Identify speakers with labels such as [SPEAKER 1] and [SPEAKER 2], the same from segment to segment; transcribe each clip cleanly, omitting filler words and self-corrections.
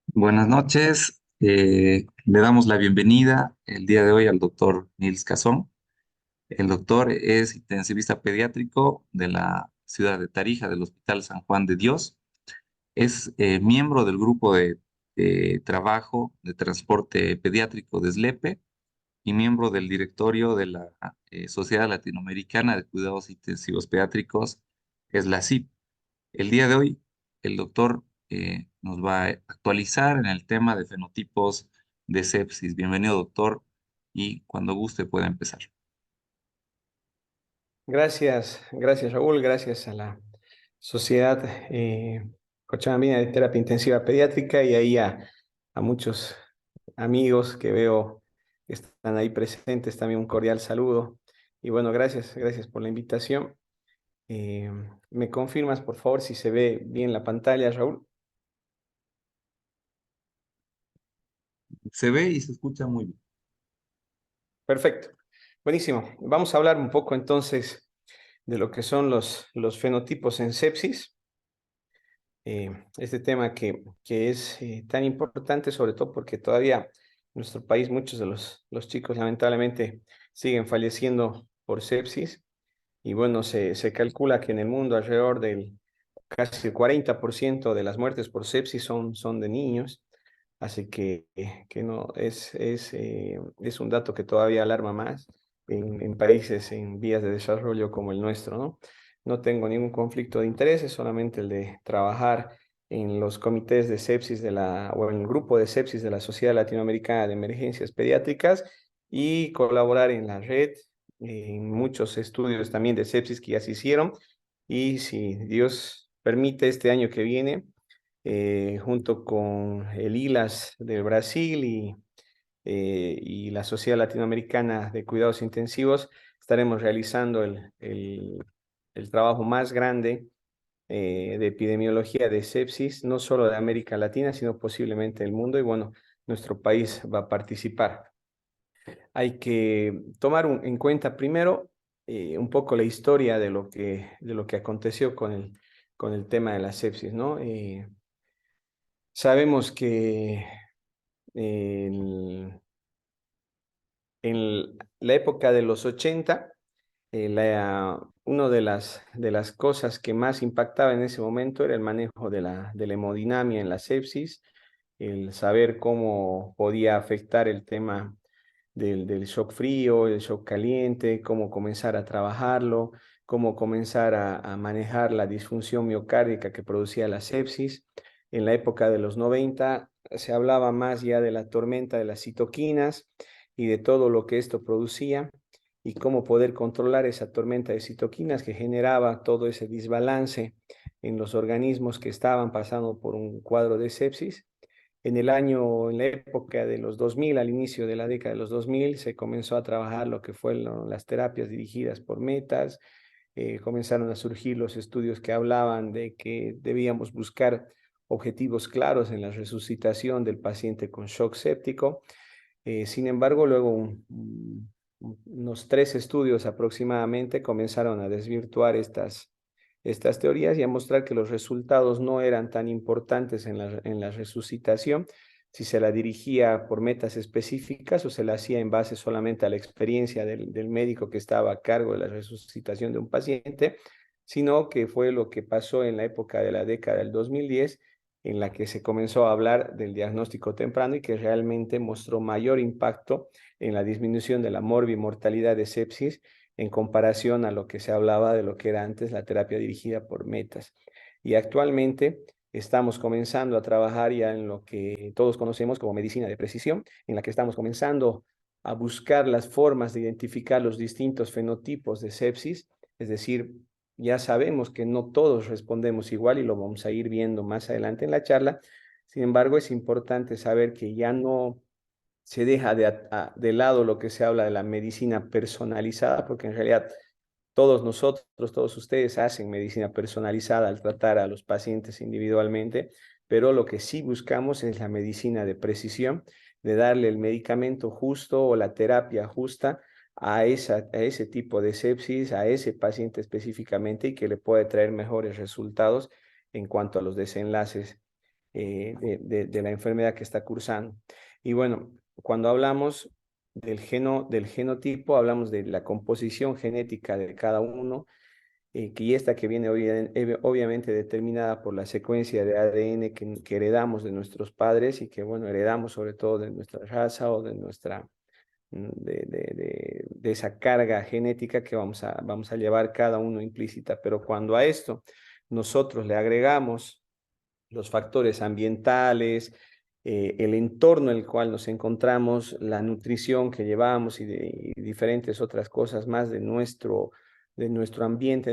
[SPEAKER 1] Buenas noches. Le damos la bienvenida el día de hoy al doctor Nils Cazón. El doctor es intensivista pediátrico de la ciudad de Tarija, del Hospital San Juan de Dios. Es miembro del grupo de trabajo de transporte pediátrico de SLEPE y miembro del directorio de la Sociedad Latinoamericana de Cuidados Intensivos Pediátricos, es la SIP. El día de hoy, el doctor nos va a actualizar en el tema de fenotipos de sepsis. Bienvenido, doctor, y cuando guste puede empezar.
[SPEAKER 2] Gracias Raúl, gracias a la Sociedad Cochabambina de Terapia Intensiva Pediátrica y ahí a muchos amigos que veo que están ahí presentes, también un cordial saludo. Y bueno, gracias por la invitación. Eh, ¿Me confirmas, por favor, si se ve bien la pantalla, Raúl?
[SPEAKER 1] Se ve y se escucha muy bien.
[SPEAKER 2] Perfecto, buenísimo. Vamos a hablar un poco entonces de lo que son los fenotipos en sepsis. Este tema que es tan importante, sobre todo porque todavía en nuestro país muchos de los chicos lamentablemente siguen falleciendo por sepsis y bueno, se calcula que en el mundo alrededor del casi el 40% de las muertes por sepsis son de niños, así que no, es un dato que todavía alarma más en países en vías de desarrollo como el nuestro, ¿no? No tengo ningún conflicto de intereses, solamente el de trabajar en los comités de sepsis o en el grupo de sepsis de la Sociedad Latinoamericana de Emergencias Pediátricas y colaborar en la red, en muchos estudios también de sepsis que ya se hicieron. Y si Dios permite, este año que viene, junto con el ILAS del Brasil y la Sociedad Latinoamericana de Cuidados Intensivos, estaremos realizando el trabajo más grande de epidemiología de sepsis, no solo de América Latina, sino posiblemente del mundo. Y bueno, nuestro país va a participar. Hay que tomar en cuenta primero un poco la historia de lo que aconteció con el tema de la sepsis, ¿no? Sabemos que en, en la época de los 80, una de las cosas que más impactaba en ese momento era el manejo de la hemodinamia en la sepsis, el saber cómo podía afectar el tema del shock frío, el shock caliente, cómo comenzar a trabajarlo, cómo comenzar a manejar la disfunción miocárdica que producía la sepsis. En la época de los 90 se hablaba más ya de la tormenta de las citoquinas y de todo lo que esto producía y cómo poder controlar esa tormenta de citoquinas que generaba todo ese desbalance en los organismos que estaban pasando por un cuadro de sepsis. En la época de los 2000, al inicio de la década de los 2000, se comenzó a trabajar lo que fueron las terapias dirigidas por metas. Comenzaron a surgir los estudios que hablaban de que debíamos buscar objetivos claros en la resucitación del paciente con shock séptico. Sin embargo, luego unos 3 estudios aproximadamente comenzaron a desvirtuar estas teorías y a mostrar que los resultados no eran tan importantes en la resucitación, si se la dirigía por metas específicas o se la hacía en base solamente a la experiencia del médico que estaba a cargo de la resucitación de un paciente, sino que fue lo que pasó en la época de la década del 2010, en la que se comenzó a hablar del diagnóstico temprano y que realmente mostró mayor impacto en la disminución de la morbimortalidad de sepsis en comparación a lo que se hablaba de lo que era antes la terapia dirigida por metas. Y actualmente estamos comenzando a trabajar ya en lo que todos conocemos como medicina de precisión, en la que estamos comenzando a buscar las formas de identificar los distintos fenotipos de sepsis, es decir, ya sabemos que no todos respondemos igual y lo vamos a ir viendo más adelante en la charla. Sin embargo, es importante saber que ya no se deja de lado lo que se habla de la medicina personalizada, porque en realidad todos nosotros, todos ustedes hacen medicina personalizada al tratar a los pacientes individualmente, pero lo que sí buscamos es la medicina de precisión, de darle el medicamento justo o la terapia justa a ese tipo de sepsis, a ese paciente específicamente y que le puede traer mejores resultados en cuanto a los desenlaces de la enfermedad que está cursando. Y bueno, cuando hablamos del genotipo, hablamos de la composición genética de cada uno, que esta que viene obviamente determinada por la secuencia de ADN que heredamos de nuestros padres y que, bueno, heredamos sobre todo de nuestra raza o de nuestra de esa carga genética que vamos a llevar cada uno implícita. Pero cuando a esto nosotros le agregamos los factores ambientales, el entorno en el cual nos encontramos, la nutrición que llevamos y diferentes otras cosas más de nuestro ambiente,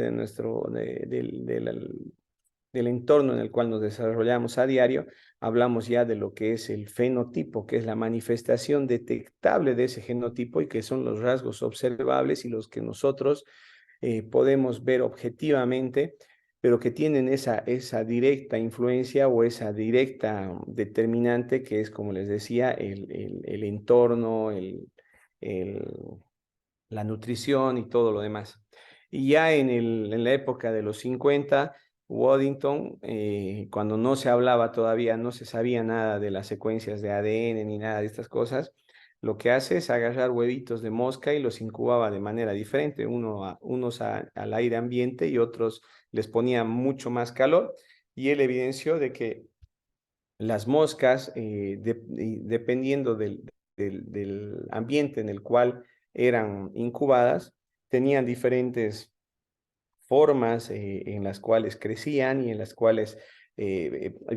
[SPEAKER 2] del entorno en el cual nos desarrollamos a diario, hablamos ya de lo que es el fenotipo, que es la manifestación detectable de ese genotipo y que son los rasgos observables y los que nosotros podemos ver objetivamente, pero que tienen esa directa influencia o esa directa determinante que es, como les decía, el entorno, el, la nutrición y todo lo demás. Y ya en la época de los 50, Waddington, cuando no se hablaba todavía, no se sabía nada de las secuencias de ADN ni nada de estas cosas, lo que hace es agarrar huevitos de mosca y los incubaba de manera diferente, unos al aire ambiente y otros les ponía mucho más calor, y él evidenció de que las moscas, dependiendo del ambiente en el cual eran incubadas, tenían diferentes formas en las cuales crecían y en las cuales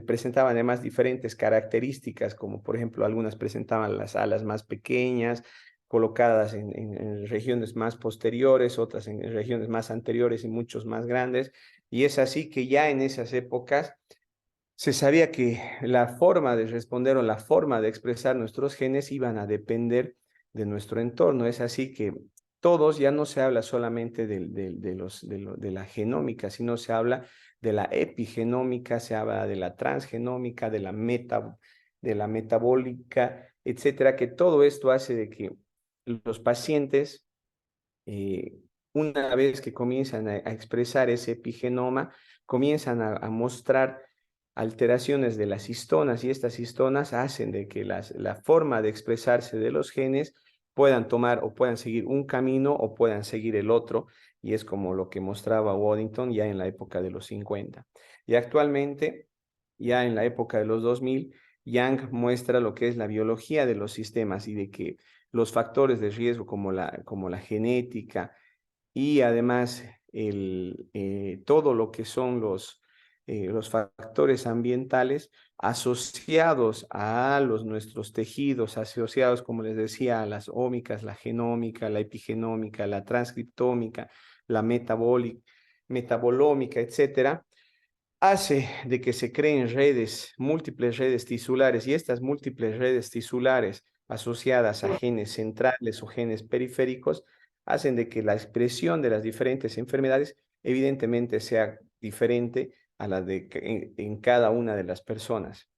[SPEAKER 2] presentaban además diferentes características, como por ejemplo algunas presentaban las alas más pequeñas, colocadas en regiones más posteriores, otras en regiones más anteriores y muchos más grandes. Y es así que ya en esas épocas se sabía que la forma de responder o la forma de expresar nuestros genes iban a depender de nuestro entorno. Es así que todos ya no se habla solamente de la genómica, sino se habla de la epigenómica, se habla de la transgenómica, de la metabólica, etcétera, que todo esto hace de que los pacientes, eh, una vez que comienzan a expresar ese epigenoma, comienzan a mostrar alteraciones de las histonas, y estas histonas hacen de que la forma de expresarse de los genes puedan tomar o puedan seguir un camino o puedan seguir el otro, y es como lo que mostraba Waddington ya en la época de los 50. Y actualmente, ya en la época de los 2000, Young muestra lo que es la biología de los sistemas y de que los factores de riesgo como la genética y además todo lo que son los factores ambientales asociados a nuestros tejidos, asociados, como les decía, a las ómicas, la genómica, la epigenómica, la transcriptómica, la metabolómica, etcétera, hace de que se creen redes, múltiples redes tisulares, y estas múltiples redes tisulares asociadas a genes centrales o genes periféricos hacen de que la expresión de las diferentes enfermedades evidentemente sea diferente a la en cada una de las personas.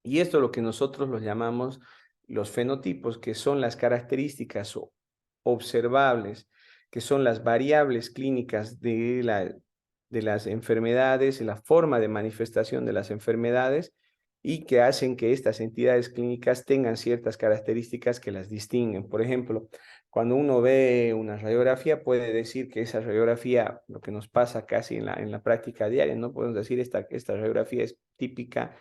[SPEAKER 2] Y esto es lo que nosotros los llamamos los fenotipos, que son las características observables, que son las variables clínicas de las enfermedades, la forma de manifestación de las enfermedades, y que hacen que estas entidades clínicas tengan ciertas características que las distinguen. Por ejemplo, cuando uno ve una radiografía, puede decir que esa radiografía, lo que nos pasa casi en la práctica diaria, no podemos decir esta radiografía es típica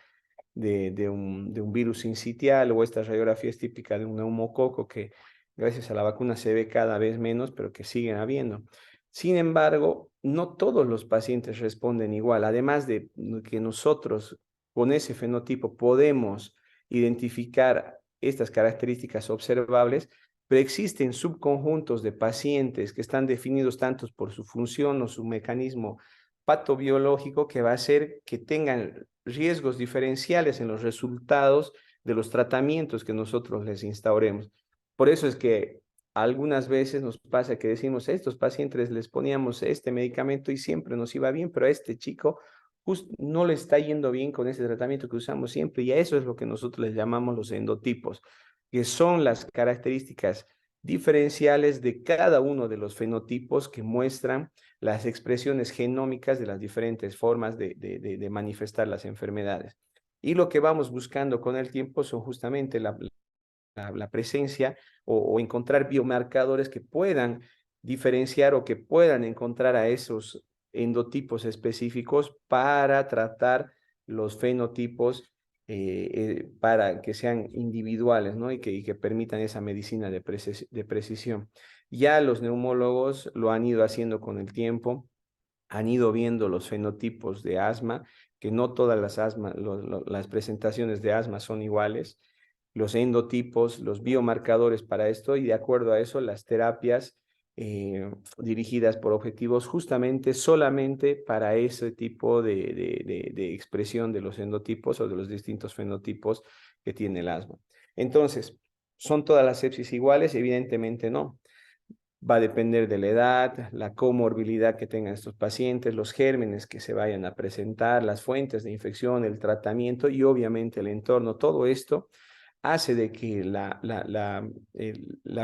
[SPEAKER 2] de un virus sincitial, o esta radiografía es típica de un neumococo que gracias a la vacuna se ve cada vez menos, pero que siguen habiendo. Sin embargo, no todos los pacientes responden igual. Además de que nosotros con ese fenotipo podemos identificar estas características observables, pero existen subconjuntos de pacientes que están definidos tantos por su función o su mecanismo patobiológico que va a hacer que tengan riesgos diferenciales en los resultados de los tratamientos que nosotros les instauremos. Por eso es que algunas veces nos pasa que decimos, a estos pacientes les poníamos este medicamento y siempre nos iba bien, pero a este chico justo no le está yendo bien con ese tratamiento que usamos siempre, y a eso es lo que nosotros les llamamos los endotipos, que son las características diferenciales de cada uno de los fenotipos que muestran las expresiones genómicas de las diferentes formas de manifestar las enfermedades. Y lo que vamos buscando con el tiempo son justamente la presencia o encontrar biomarcadores que puedan diferenciar o que puedan encontrar a esos endotipos específicos para tratar los fenotipos para que sean individuales, ¿no? Y que permitan esa medicina de precisión. Ya los neumólogos lo han ido haciendo con el tiempo, han ido viendo los fenotipos de asma, que no todas las presentaciones de asma son iguales, los endotipos, los biomarcadores para esto, y de acuerdo a eso, las terapias dirigidas por objetivos justamente solamente para ese tipo de expresión de los endotipos o de los distintos fenotipos que tiene el asma. Entonces, ¿son todas las sepsis iguales? Evidentemente no. Va a depender de la edad, la comorbilidad que tengan estos pacientes, los gérmenes que se vayan a presentar, las fuentes de infección, el tratamiento y obviamente el entorno. Todo esto hace de que la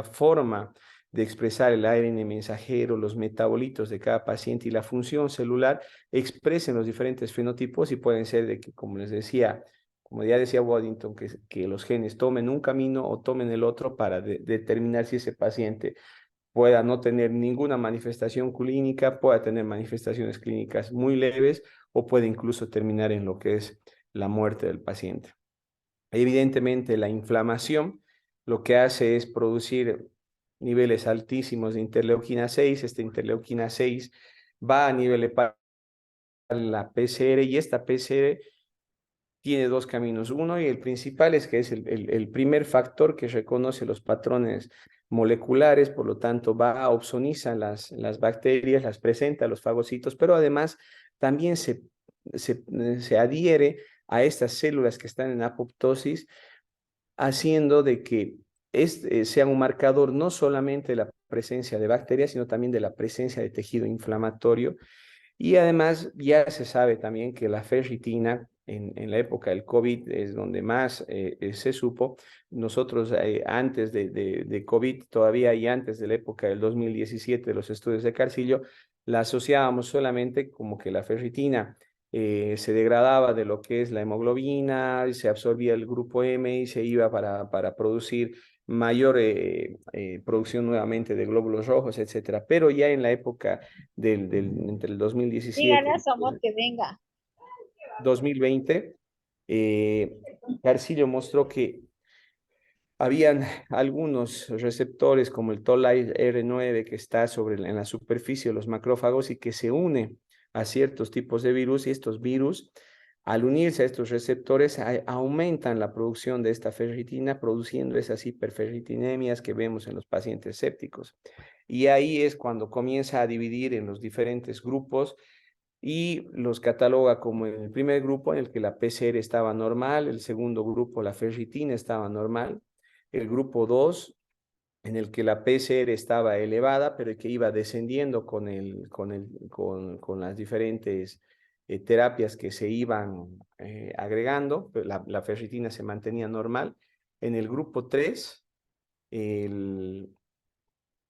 [SPEAKER 2] forma de expresar el ARN mensajero, los metabolitos de cada paciente y la función celular expresen los diferentes fenotipos y pueden ser de que, como les decía, como ya decía Waddington, que los genes tomen un camino o tomen el otro para determinar si ese paciente pueda no tener ninguna manifestación clínica, pueda tener manifestaciones clínicas muy leves o puede incluso terminar en lo que es la muerte del paciente. Evidentemente, la inflamación lo que hace es producir niveles altísimos de interleuquina 6. Esta interleuquina 6 va a nivel hepático la PCR y esta PCR tiene dos caminos. Uno y el principal es que es el primer factor que reconoce los patrones moleculares, por lo tanto opsoniza las bacterias, las presenta los fagocitos, pero además también se adhiere a estas células que están en apoptosis, haciendo de que sea un marcador no solamente de la presencia de bacterias, sino también de la presencia de tejido inflamatorio y además ya se sabe también que la ferritina en la época del COVID es donde más se supo. Nosotros antes de COVID todavía y antes de la época del 2017 de los estudios de Carcillo, la asociábamos solamente como que la ferritina se degradaba de lo que es la hemoglobina, y se absorbía el grupo M y se iba para producir mayor producción nuevamente de glóbulos rojos, etcétera. Pero ya en la época entre el 2017
[SPEAKER 3] Dígale a
[SPEAKER 2] y
[SPEAKER 3] su amor que venga.
[SPEAKER 2] 2020, Carcillo mostró que habían algunos receptores como el TOL-R9 que está en la superficie de los macrófagos y que se une a ciertos tipos de virus y estos virus, al unirse a estos receptores, aumentan la producción de esta ferritina, produciendo esas hiperferritinemias que vemos en los pacientes sépticos. Y ahí es cuando comienza a dividir en los diferentes grupos y los cataloga como el primer grupo en el que la PCR estaba normal, el segundo grupo la ferritina estaba normal, el grupo 2 en el que la PCR estaba elevada, pero que iba descendiendo con las diferentes terapias que se iban agregando, pero la ferritina se mantenía normal. En el grupo 3, el,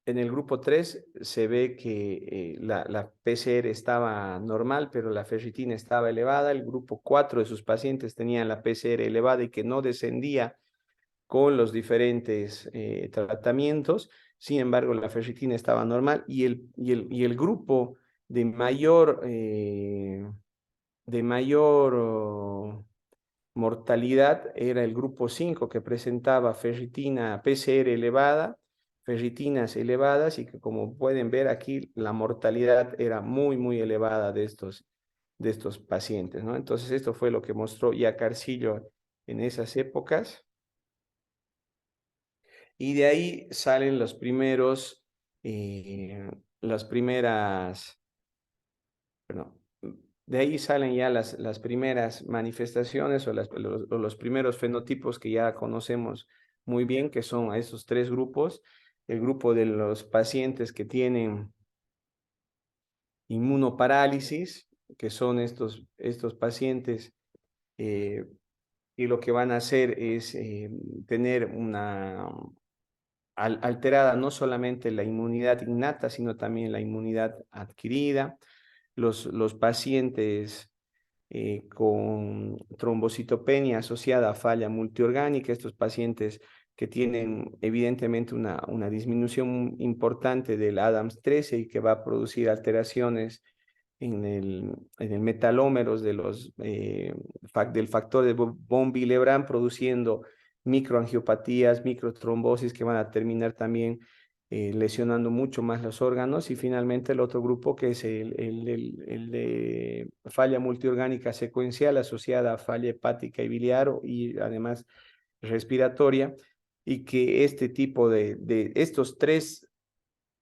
[SPEAKER 2] en el grupo 3 se ve que la PCR estaba normal, pero la ferritina estaba elevada. El grupo 4 de sus pacientes tenían la PCR elevada y que no descendía con los diferentes tratamientos. Sin embargo, la ferritina estaba normal y el grupo de mayor mortalidad era el grupo 5 que presentaba ferritina PCR elevada, ferritinas elevadas y que como pueden ver aquí la mortalidad era muy, muy elevada de estos pacientes, ¿no? Entonces esto fue lo que mostró ya Carcillo en esas épocas. Y de ahí salen los primeros, las primeras, perdón, de ahí salen ya las primeras manifestaciones o los primeros fenotipos que ya conocemos muy bien, que son a esos tres grupos. El grupo de los pacientes que tienen inmunoparálisis, que son estos pacientes y lo que van a hacer es tener alterada no solamente la inmunidad innata, sino también la inmunidad adquirida. Los pacientes con trombocitopenia asociada a falla multiorgánica, estos pacientes que tienen evidentemente una disminución importante del ADAMS 13 y que va a producir alteraciones en el metalómeros del factor de von Willebrand, produciendo microangiopatías, microtrombosis que van a terminar también lesionando mucho más los órganos. Y finalmente el otro grupo, que es el de falla multiorgánica secuencial asociada a falla hepática y biliar y además respiratoria, y que este tipo de estos tres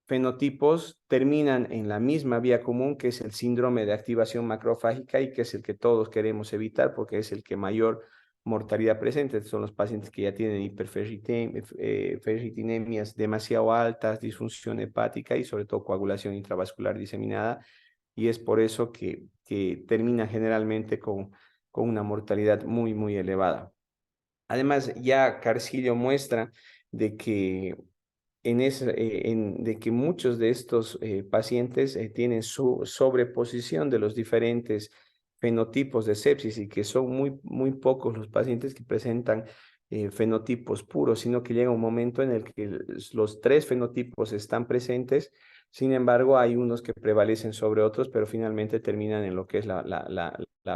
[SPEAKER 2] fenotipos terminan en la misma vía común, que es el síndrome de activación macrofágica, y que es el que todos queremos evitar porque es el que mayor mortalidad presenta. Son los pacientes que ya tienen hiperferritinemias demasiado altas, disfunción hepática y sobre todo coagulación intravascular diseminada, y es por eso que termina generalmente con una mortalidad muy, muy elevada. Además, ya Carcillo muestra de que de que muchos de estos pacientes tienen su sobreposición de los diferentes fenotipos de sepsis, y que son muy, muy pocos los pacientes que presentan fenotipos puros, sino que llega un momento en el que los tres fenotipos están presentes. Sin embargo, hay unos que prevalecen sobre otros, pero finalmente terminan en lo que es la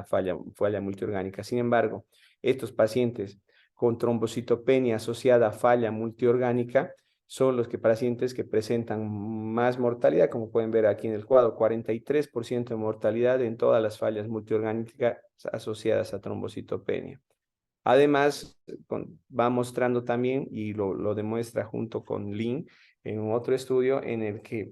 [SPEAKER 2] falla multiorgánica. Sin embargo, estos pacientes con trombocitopenia asociada a falla multiorgánica son los pacientes que presentan más mortalidad, como pueden ver aquí en el cuadro: 43% de mortalidad en todas las fallas multiorgánicas asociadas a trombocitopenia. Además, va mostrando también, y lo demuestra junto con Lin en otro estudio, en el que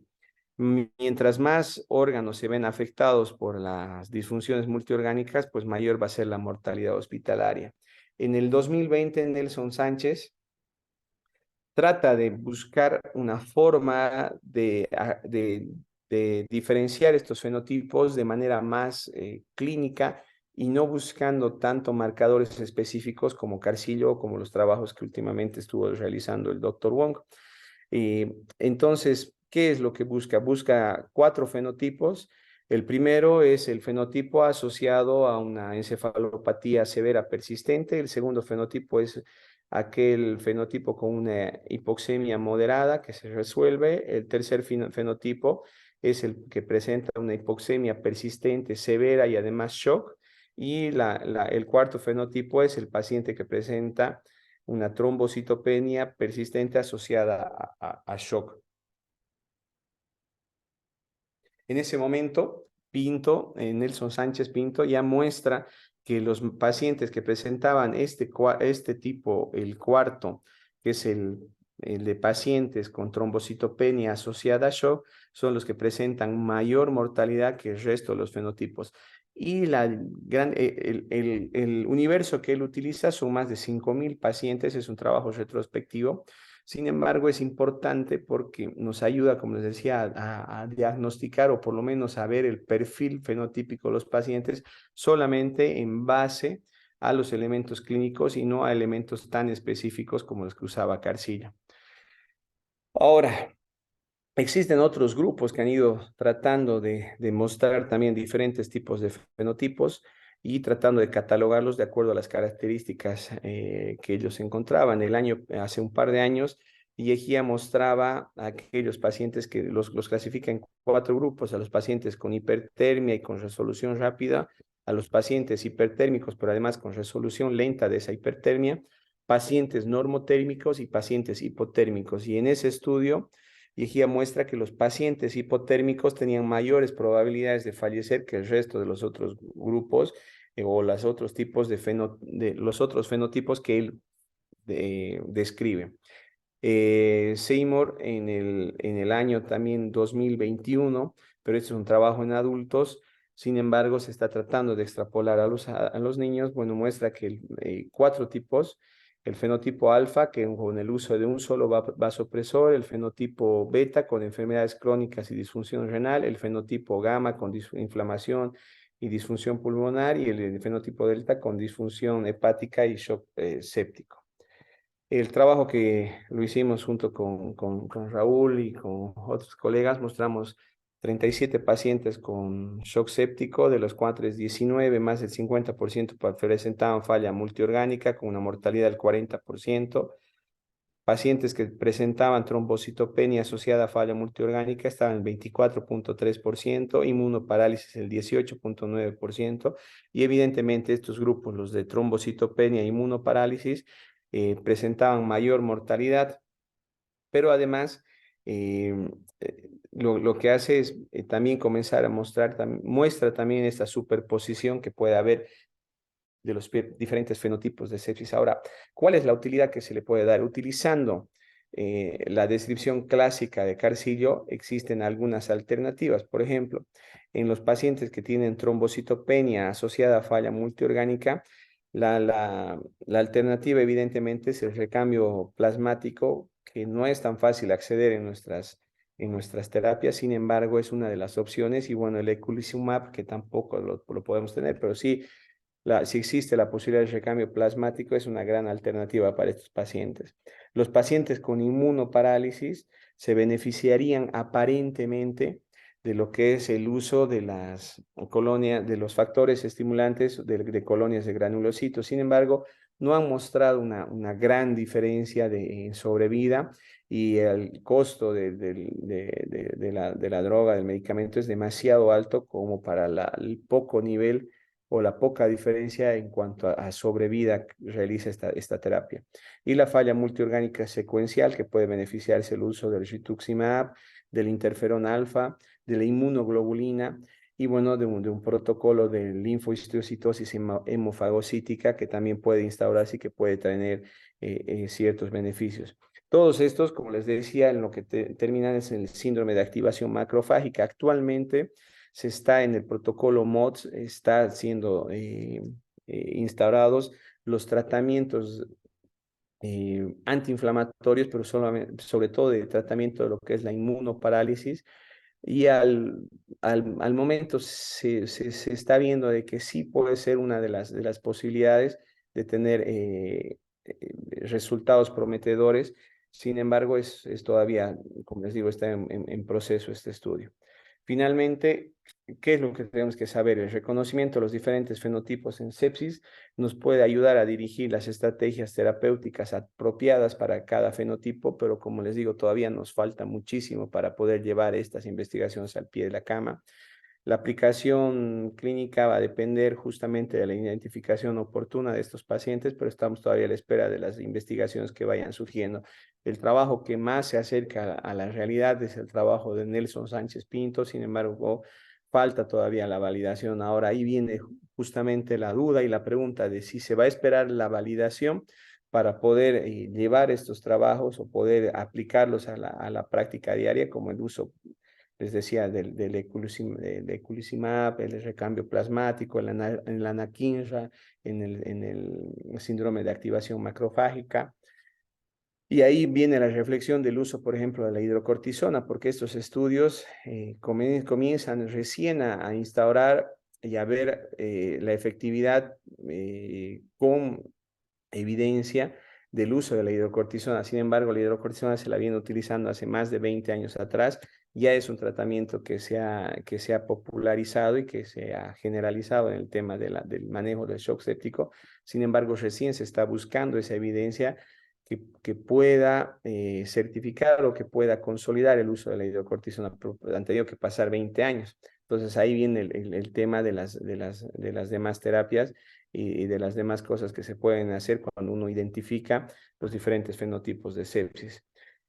[SPEAKER 2] mientras más órganos se ven afectados por las disfunciones multiorgánicas, pues mayor va a ser la mortalidad hospitalaria. En el 2020, Nelson Sánchez trata de buscar una forma de diferenciar estos fenotipos de manera más clínica, y no buscando tanto marcadores específicos como Carcillo o como los trabajos que últimamente estuvo realizando el doctor Wong. Entonces, ¿qué es lo que busca? Busca 4 fenotipos. El primero es el fenotipo asociado a una encefalopatía severa persistente. El segundo fenotipo es aquel fenotipo con una hipoxemia moderada que se resuelve. El tercer fenotipo es el que presenta una hipoxemia persistente, severa y además shock. Y el cuarto fenotipo es el paciente que presenta una trombocitopenia persistente asociada a shock. En ese momento, Nelson Sánchez Pinto, ya muestra que los pacientes que presentaban este tipo, el cuarto, que es el de pacientes con trombocitopenia asociada a shock, son los que presentan mayor mortalidad que el resto de los fenotipos. Y el universo que él utiliza son más de 5.000 pacientes, es un trabajo retrospectivo. Sin embargo, es importante porque nos ayuda, como les decía, a diagnosticar, o por lo menos a ver el perfil fenotípico de los pacientes solamente en base a los elementos clínicos y no a elementos tan específicos como los que usaba Carcilla. Ahora, existen otros grupos que han ido tratando de mostrar también diferentes tipos de fenotipos y tratando de catalogarlos de acuerdo a las características que ellos encontraban. Hace un par de años, Yejía mostraba a aquellos pacientes que los clasifica en 4 grupos: a los pacientes con hipertermia y con resolución rápida, a los pacientes hipertérmicos pero además con resolución lenta de esa hipertermia, pacientes normotérmicos y pacientes hipotérmicos. Y en ese estudio, Yejía muestra que los pacientes hipotérmicos tenían mayores probabilidades de fallecer que el resto de los otros grupos o los otros tipos los otros fenotipos que él describe. Seymour en el año también 2021, pero este es un trabajo en adultos. Sin embargo, se está tratando de extrapolar a los niños. Bueno, muestra que 4 tipos: el fenotipo alfa, que con el uso de un solo vasopresor; el fenotipo beta, con enfermedades crónicas y disfunción renal; el fenotipo gamma, con inflamación y disfunción pulmonar; y el fenotipo delta, con disfunción hepática y shock séptico. El trabajo que lo hicimos junto con Raúl y con otros colegas, mostramos 37 pacientes con shock séptico, de los cuales 19, más del 50% presentaban falla multiorgánica con una mortalidad del 40%. Pacientes que presentaban trombocitopenia asociada a falla multiorgánica estaban en el 24,3%, inmunoparálisis el 18,9%, y evidentemente estos grupos, los de trombocitopenia e inmunoparálisis, presentaban mayor mortalidad, pero además lo que hace es también comenzar a mostrar, muestra también esta superposición que puede haber de los diferentes fenotipos de sepsis. Ahora, ¿cuál es la utilidad que se le puede dar? Utilizando la descripción clásica de Carcillo, existen algunas alternativas. Por ejemplo, en los pacientes que tienen trombocitopenia asociada a falla multiorgánica, la alternativa evidentemente es el recambio plasmático, que no es tan fácil acceder en nuestras terapias. Sin embargo, es una de las opciones. Y bueno, el eculizumab, que tampoco lo podemos tener, pero sí, si existe la posibilidad de recambio plasmático, es una gran alternativa para estos pacientes. Los pacientes con inmunoparálisis se beneficiarían aparentemente de lo que es el uso de las colonias, de los factores estimulantes de colonias de granulocitos. Sin embargo, no han mostrado una gran diferencia de sobrevida, y el costo de la droga, del medicamento, es demasiado alto como para el poco nivel o la poca diferencia en cuanto a sobrevida que realiza esta terapia. Y la falla multiorgánica secuencial, que puede beneficiarse el uso del rituximab, del interferón alfa, de la inmunoglobulina, y bueno, de un protocolo de linfohistiocytosis hemofagocítica, que también puede instaurarse y que puede tener ciertos beneficios. Todos estos, como les decía, en lo que terminan es el síndrome de activación macrofágica. Actualmente se está en el protocolo MODS, está siendo instaurados los tratamientos antiinflamatorios, pero sobre todo de tratamiento de lo que es la inmunoparálisis. Y al momento se está viendo de que sí puede ser una de las posibilidades de tener resultados prometedores. Sin embargo, es todavía, como les digo, está en proceso este estudio. Finalmente, ¿qué es lo que tenemos que saber? El reconocimiento de los diferentes fenotipos en sepsis nos puede ayudar a dirigir las estrategias terapéuticas apropiadas para cada fenotipo, pero como les digo, todavía nos falta muchísimo para poder llevar estas investigaciones al pie de la cama. La aplicación clínica va a depender justamente de la identificación oportuna de estos pacientes, pero estamos todavía a la espera de las investigaciones que vayan surgiendo. El trabajo que más se acerca a la realidad es el trabajo de Nelson Sánchez Pinto. Sin embargo, falta todavía la validación. Ahora ahí viene justamente la duda y la pregunta de si se va a esperar la validación para poder llevar estos trabajos o poder aplicarlos a la práctica diaria, como el uso, les decía, del eculizumab, el recambio plasmático, en la anakinra, en el síndrome de activación macrofágica. Y ahí viene la reflexión del uso, por ejemplo, de la hidrocortisona, porque estos estudios comienzan recién a instaurar y a ver la efectividad con evidencia del uso de la hidrocortisona. Sin embargo, la hidrocortisona se la viene utilizando hace más de 20 años atrás. Ya es un tratamiento que se ha popularizado y que se ha generalizado en el tema del manejo del shock séptico. Sin embargo, recién se está buscando esa evidencia que pueda certificar o que pueda consolidar el uso de la hidrocortisona. Han tenido que pasar 20 años. Entonces ahí viene el tema de las demás terapias y de las demás cosas que se pueden hacer cuando uno identifica los diferentes fenotipos de sepsis.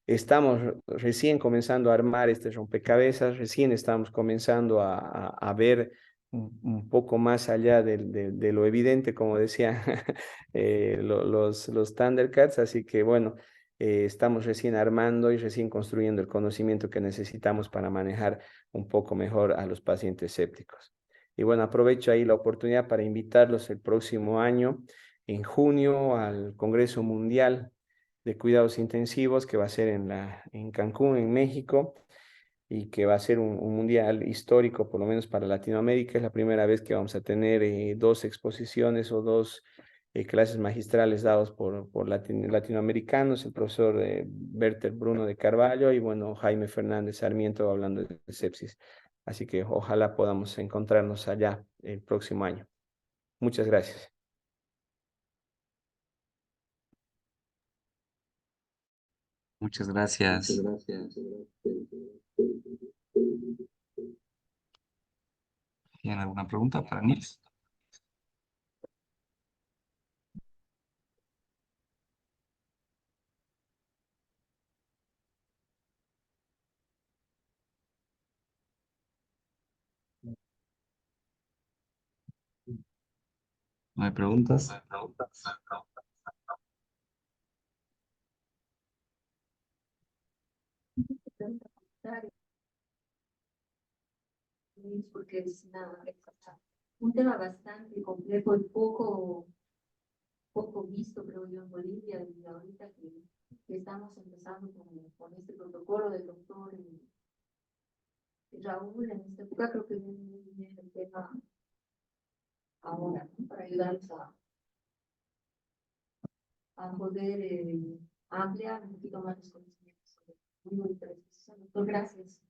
[SPEAKER 2] Estamos recién comenzando a armar este rompecabezas, recién estamos comenzando a ver un poco más allá de lo evidente, como decía los Thundercats. Así que bueno, estamos recién armando y recién construyendo el conocimiento que necesitamos para manejar un poco mejor a los pacientes sépticos. Y bueno, aprovecho ahí la oportunidad para invitarlos el próximo año, en junio, al Congreso Mundial de Cuidados Intensivos, que va a ser en Cancún, en México, y que va a ser un mundial histórico, por lo menos para Latinoamérica. Es la primera vez que vamos a tener dos exposiciones o dos clases magistrales dados por latinoamericanos, el profesor Berter Bruno de Carvalho y bueno, Jaime Fernández Sarmiento hablando de sepsis. Así que ojalá podamos encontrarnos allá el próximo año. Muchas gracias.
[SPEAKER 1] Muchas gracias. ¿Tienen alguna pregunta para Nils? ¿No hay preguntas?
[SPEAKER 3] Porque es un tema bastante complejo y poco visto, creo yo, en Bolivia, y ahorita que estamos empezando con este protocolo del doctor Raúl, en esta época creo que viene muy bien el tema ahora, ¿no? Para ayudarnos a poder ampliar un poquito más los conocimientos sobre muy interesante. Doctor, gracias.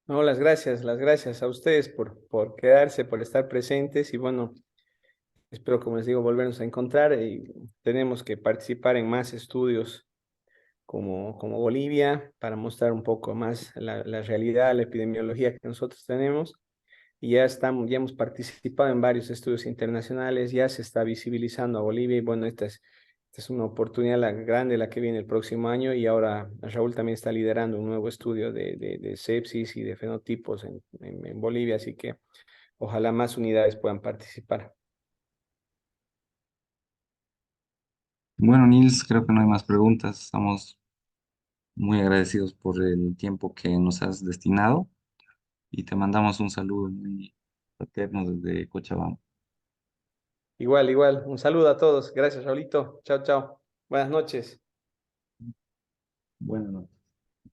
[SPEAKER 2] No, las gracias a ustedes por quedarse, por estar presentes y bueno, espero, como les digo, volvernos a encontrar y tenemos que participar en más estudios como Bolivia para mostrar un poco más la realidad, la epidemiología que nosotros tenemos. Y ya hemos participado en varios estudios internacionales, ya se está visibilizando a Bolivia y bueno, esta es una oportunidad grande la que viene el próximo año y ahora Raúl también está liderando un nuevo estudio de sepsis y de fenotipos en Bolivia, así que ojalá más unidades puedan participar.
[SPEAKER 1] Bueno, Nils, creo que no hay más preguntas. Estamos muy agradecidos por el tiempo que nos has destinado y te mandamos un saludo muy fraterno desde Cochabamba.
[SPEAKER 2] Igual, un saludo a todos. Gracias, Raulito. Chao, chao. Buenas noches.
[SPEAKER 1] Buenas noches.